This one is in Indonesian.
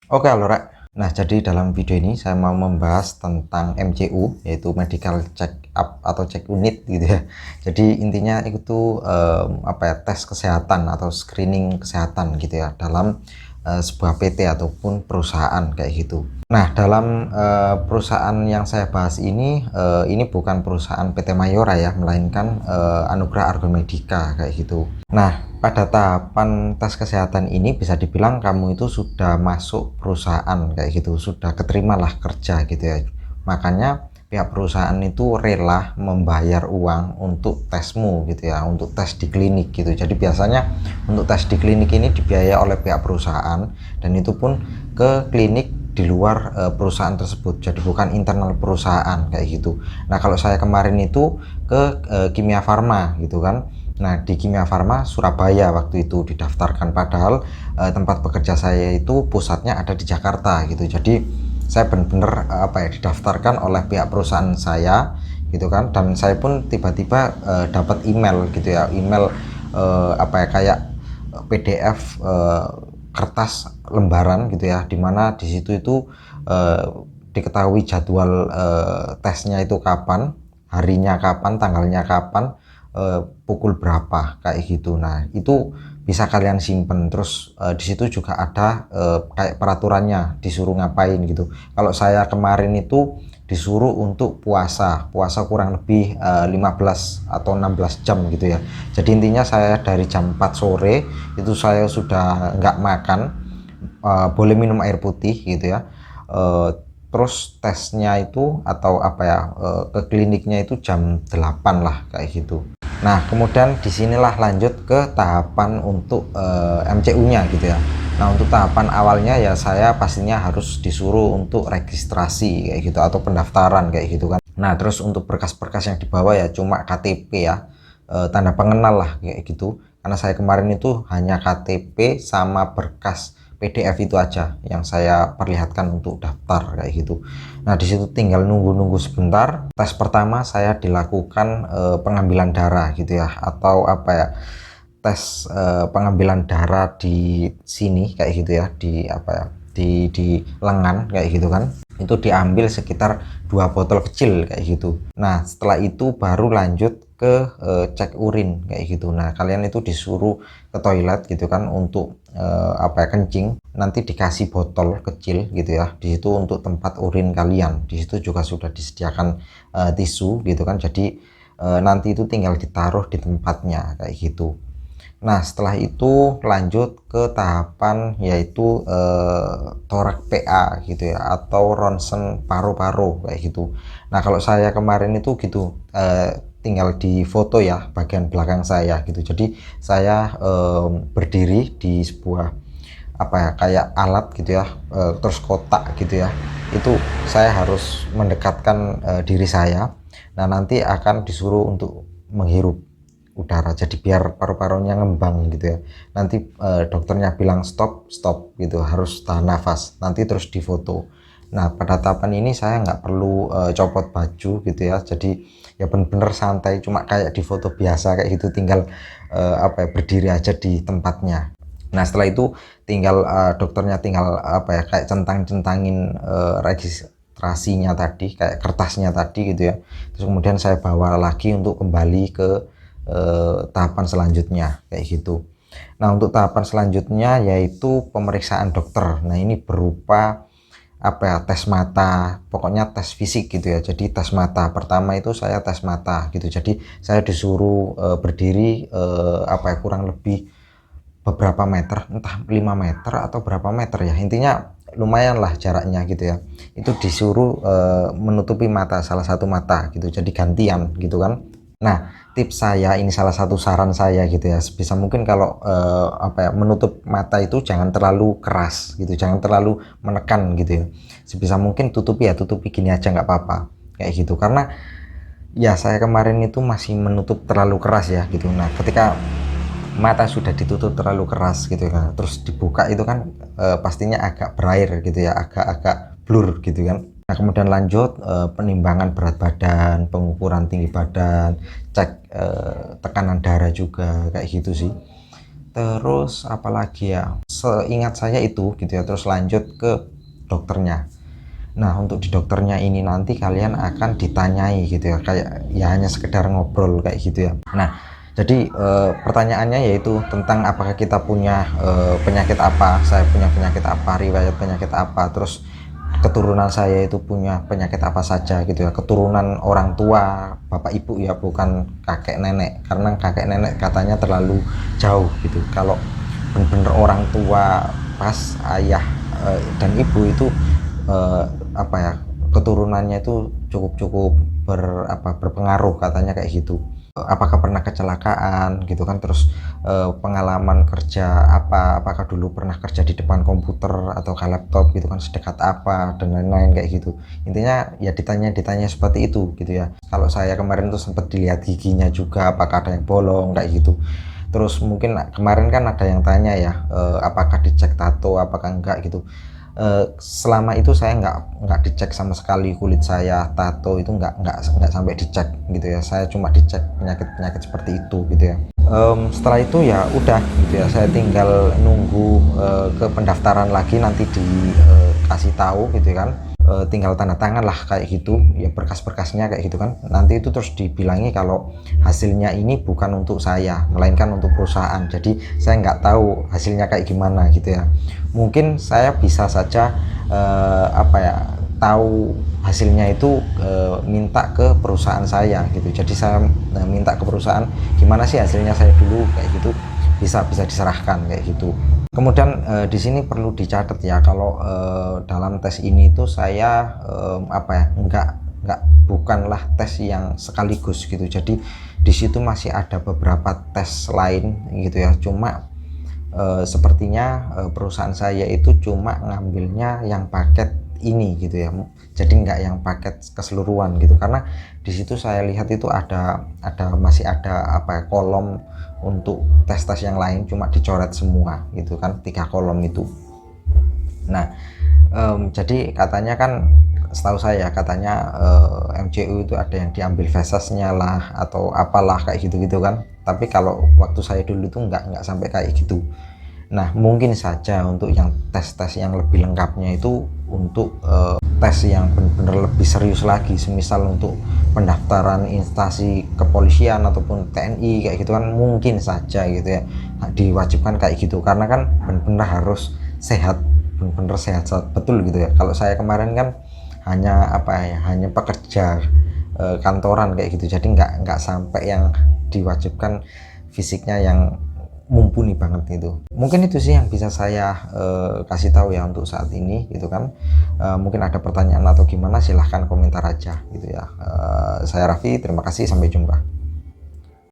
Oke, halo Rek. Nah, jadi dalam video ini saya mau membahas tentang MCU, yaitu Medical Check Up atau Check Unit gitu ya. Jadi intinya itu tes kesehatan atau screening kesehatan gitu ya dalam sebuah PT ataupun perusahaan kayak gitu. Nah, dalam perusahaan yang saya bahas ini bukan perusahaan PT Mayora ya, melainkan Anugerah Argo Medica kayak gitu. Nah, pada tahapan tes kesehatan ini bisa dibilang kamu itu sudah masuk perusahaan kayak gitu, sudah keterimalah kerja gitu ya. Makanya pihak perusahaan itu rela membayar uang untuk tesmu gitu ya, untuk tes di klinik gitu. Jadi biasanya untuk tes di klinik ini dibiayai oleh pihak perusahaan, dan itu pun ke klinik di luar perusahaan tersebut, jadi bukan internal perusahaan kayak gitu. Nah, kalau saya kemarin itu ke Kimia Farma gitu kan. Nah, di Kimia Farma Surabaya waktu itu didaftarkan, padahal tempat bekerja saya itu pusatnya ada di Jakarta gitu. Jadi saya benar-benar didaftarkan oleh pihak perusahaan saya gitu kan, dan saya pun tiba-tiba dapat email gitu ya, email kayak PDF kertas lembaran gitu ya, dimana di situ itu eh, diketahui jadwal tesnya itu kapan, harinya kapan, tanggalnya kapan, pukul berapa kayak gitu. Nah, itu bisa kalian simpen. Terus di situ juga ada kayak peraturannya, disuruh ngapain gitu. Kalau saya kemarin itu disuruh untuk puasa kurang lebih 15 atau 16 jam gitu ya. Jadi intinya saya dari jam 4 sore itu saya sudah nggak makan, boleh minum air putih gitu ya. Terus tesnya itu atau ke kliniknya itu jam 8 lah kayak gitu. Nah, kemudian disinilah lanjut ke tahapan untuk MCU-nya gitu ya. Nah, untuk tahapan awalnya ya saya pastinya harus disuruh untuk registrasi kayak gitu atau pendaftaran kayak gitu kan. Nah, terus untuk berkas-berkas yang dibawa ya cuma KTP ya, tanda pengenal lah kayak gitu. Karena saya kemarin itu hanya KTP sama berkas PDF itu aja yang saya perlihatkan untuk daftar kayak gitu. Nah, di situ tinggal nunggu-nunggu sebentar. Tes pertama saya dilakukan pengambilan darah gitu ya, atau tes pengambilan darah di sini kayak gitu ya, di lengan kayak gitu kan. Itu diambil sekitar 2 botol kecil kayak gitu. Nah, setelah itu baru lanjut ke cek urin kayak gitu. Nah, kalian itu disuruh ke toilet gitu kan untuk kencing. Nanti dikasih botol kecil gitu ya. Di situ untuk tempat urin kalian. Di situ juga sudah disediakan tisu gitu kan. Jadi nanti itu tinggal ditaruh di tempatnya kayak gitu. Nah, setelah itu lanjut ke tahapan yaitu torak PA gitu ya, atau ronsen paru-paru kayak gitu. Nah, kalau saya kemarin itu gitu, tinggal di foto ya bagian belakang saya gitu. Jadi saya berdiri di sebuah kayak alat gitu ya, terus kotak gitu ya. Itu saya harus mendekatkan diri saya. Nah, nanti akan disuruh untuk menghirup udara, jadi biar paru-parunya ngembang gitu ya. Nanti dokternya bilang stop stop gitu, harus tahan nafas, nanti terus difoto. Nah, pada tahapan ini saya nggak perlu copot baju gitu ya, jadi ya bener-bener santai, cuma kayak di foto biasa kayak gitu, tinggal berdiri aja di tempatnya. Nah, setelah itu tinggal dokternya tinggal kayak centang-centangin registrasinya tadi, kayak kertasnya tadi gitu ya. Terus kemudian saya bawa lagi untuk kembali ke tahapan selanjutnya kayak gitu. Nah, untuk tahapan selanjutnya yaitu pemeriksaan dokter. Nah, ini berupa tes mata, pokoknya tes fisik gitu ya. Jadi tes mata pertama itu saya tes mata gitu. Jadi saya disuruh berdiri kurang lebih beberapa meter, entah 5 meter atau berapa meter ya, intinya lumayan lah jaraknya gitu ya. Itu disuruh menutupi mata, salah satu mata gitu, jadi gantian gitu kan. Nah, tips saya ini, salah satu saran saya gitu ya, sebisa mungkin kalau menutup mata itu jangan terlalu keras gitu, jangan terlalu menekan gitu ya. Sebisa mungkin tutupi gini aja nggak apa-apa kayak gitu. Karena ya saya kemarin itu masih menutup terlalu keras ya gitu. Nah, ketika mata sudah ditutup terlalu keras gitu kan, terus dibuka itu kan pastinya agak berair gitu ya, agak-agak blur gitu kan. Nah, kemudian lanjut penimbangan berat badan, pengukuran tinggi badan, cek tekanan darah juga kayak gitu sih. terus apalagi ya, seingat saya itu gitu ya, terus lanjut ke dokternya. Nah, untuk di dokternya ini nanti kalian akan ditanyai gitu ya, kayak ya hanya sekedar ngobrol kayak gitu ya. Nah, jadi pertanyaannya yaitu tentang apakah kita punya penyakit apa, saya punya penyakit apa, riwayat penyakit apa, terus keturunan saya itu punya penyakit apa saja gitu ya, keturunan orang tua, bapak ibu ya, bukan kakek nenek, karena kakek nenek katanya terlalu jauh gitu. Kalau bener-bener orang tua pas ayah dan ibu itu eh, apa ya, keturunannya itu cukup berpengaruh katanya kayak gitu. Apakah pernah kecelakaan gitu kan, terus pengalaman kerja apa, apakah dulu pernah kerja di depan komputer atau laptop gitu kan, sedekat apa dan lain-lain kayak gitu. Intinya ya ditanya seperti itu gitu ya. Kalau saya kemarin tuh sempat dilihat giginya juga, apakah ada yang bolong kayak gitu. Terus mungkin kemarin kan ada yang tanya ya, apakah dicek tato apakah enggak gitu. Selama itu saya nggak dicek sama sekali kulit saya, tato itu nggak sampai dicek gitu ya. Saya cuma dicek penyakit seperti itu gitu ya. Setelah itu ya udah gitu ya, saya tinggal nunggu ke pendaftaran lagi, nanti dikasih tahu gitu kan. Tinggal tanda tangan lah kayak gitu ya, berkas-berkasnya kayak gitu kan. Nanti itu terus dibilangi kalau hasilnya ini bukan untuk saya melainkan untuk perusahaan, jadi saya nggak tahu hasilnya kayak gimana gitu ya. Mungkin saya bisa saja apa ya, tahu hasilnya itu minta ke perusahaan saya gitu. Jadi saya minta ke perusahaan gimana sih hasilnya saya dulu kayak gitu, bisa diserahkan kayak gitu. Kemudian di sini perlu dicatat ya, kalau dalam tes ini tuh saya apa ya, bukanlah tes yang sekaligus gitu. Jadi di situ masih ada beberapa tes lain gitu ya. Cuma sepertinya perusahaan saya itu cuma ngambilnya yang paket ini gitu ya. Jadi nggak yang paket keseluruhan gitu, karena di situ saya lihat itu masih ada apa ya, kolom untuk tes-tes yang lain cuma dicoret semua gitu kan, 3 kolom itu. Nah, jadi katanya kan, setahu saya katanya MCU itu ada yang diambil fesesnya lah atau apalah kayak gitu-gitu kan. Tapi kalau waktu saya dulu itu nggak sampai kayak gitu. Nah, mungkin saja untuk yang tes-tes yang lebih lengkapnya itu untuk tes yang benar-benar lebih serius lagi, semisal untuk pendaftaran instansi kepolisian ataupun TNI kayak gitu kan, mungkin saja gitu ya diwajibkan kayak gitu, karena kan benar-benar harus sehat, benar-benar sehat betul gitu ya. Kalau saya kemarin kan hanya apa ya, hanya pekerja kantoran kayak gitu, jadi nggak sampai yang diwajibkan fisiknya yang mumpuni banget gitu. Mungkin itu sih yang bisa saya kasih tahu ya untuk saat ini gitu kan. Mungkin ada pertanyaan atau gimana, silahkan komentar aja gitu ya. Saya Raffi, terima kasih, sampai jumpa.